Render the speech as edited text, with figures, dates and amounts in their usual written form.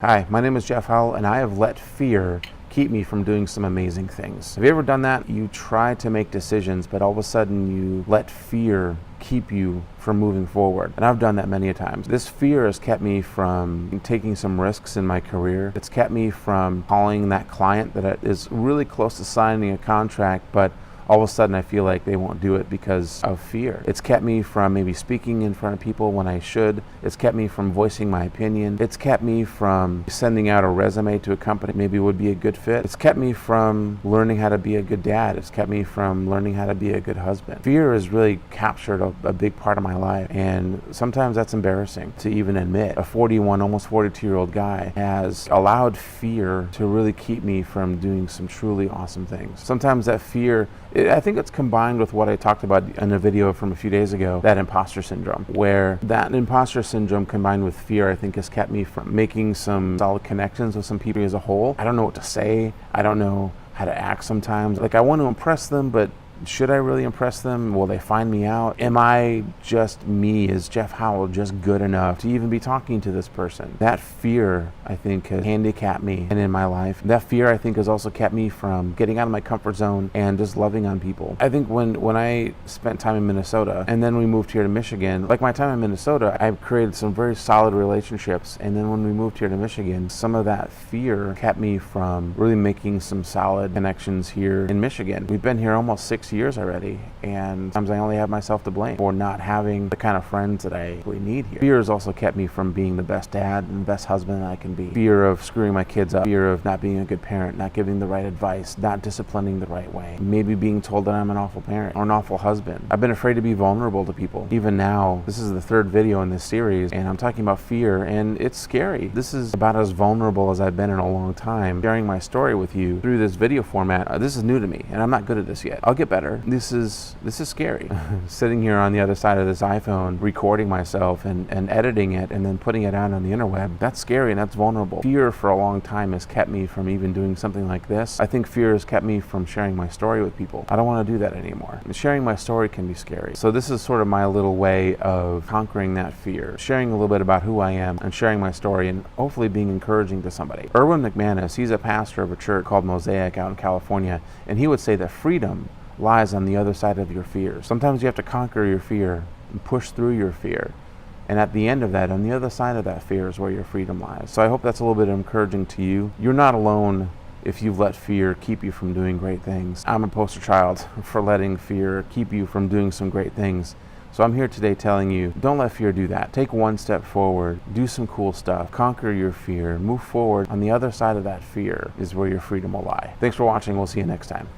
Hi, my name is Jeff Howell, and I have let fear keep me from doing some amazing things. Have you ever done that? You try to make decisions, but all of a sudden you let fear keep you from moving forward. And I've done that many a times. This fear has kept me from taking some risks in my career. It's kept me from calling that client that is really close to signing a contract, but all of a sudden I feel like they won't do it because of fear. It's kept me from maybe speaking in front of people when I should. It's kept me from voicing my opinion. It's kept me from sending out a resume to a company maybe would be a good fit. It's kept me from learning how to be a good dad. It's kept me from learning how to be a good husband. Fear has really captured a big part of my life, and sometimes that's embarrassing to even admit. A 41, almost 42-year-old guy has allowed fear to really keep me from doing some truly awesome things. Sometimes that fear, I think it's combined with what I talked about in a video from a few days ago, that imposter syndrome, where that imposter syndrome combined with fear, I think, has kept me from making some solid connections with some people as a whole. I don't know what to say. I don't know how to act sometimes. Like, I want to impress them, but should I really impress them? Will they find me out? Am I just me? Is Jeff Howell just good enough to even be talking to this person? That fear, I think, has handicapped me and in my life. That fear, I think, has also kept me from getting out of my comfort zone and just loving on people. I think when I spent time in Minnesota and then we moved here to Michigan, like my time in Minnesota, I've created some very solid relationships. And then when we moved here to Michigan, some of that fear kept me from really making some solid connections here in Michigan. We've been here almost 6 years already, and sometimes I only have myself to blame for not having the kind of friends that I really need here. Fear has also kept me from being the best dad and the best husband that I can be. Fear of screwing my kids up, fear of not being a good parent, not giving the right advice, not disciplining the right way, maybe being told that I'm an awful parent or an awful husband. I've been afraid to be vulnerable to people. Even now, this is the third video in this series, and I'm talking about fear, and it's scary. This is about as vulnerable as I've been in a long time. Sharing my story with you through this video format, this is new to me, and I'm not good at this yet. I'll get better. This is scary. Sitting here on the other side of this iPhone, recording myself and editing it and then putting it out on the interweb, that's scary and that's vulnerable. Fear for a long time has kept me from even doing something like this. I think fear has kept me from sharing my story with people. I don't want to do that anymore. Sharing my story can be scary. So this is sort of my little way of conquering that fear, sharing a little bit about who I am and sharing my story and hopefully being encouraging to somebody. Erwin McManus, he's a pastor of a church called Mosaic out in California, and he would say that freedom lies on the other side of your fear. Sometimes you have to conquer your fear and push through your fear. And at the end of that, on the other side of that fear is where your freedom lies. So I hope that's a little bit encouraging to you. You're not alone if you've let fear keep you from doing great things. I'm a poster child for letting fear keep you from doing some great things. So I'm here today telling you, don't let fear do that. Take one step forward, do some cool stuff, conquer your fear, move forward. On the other side of that fear is where your freedom will lie. Thanks for watching. We'll see you next time.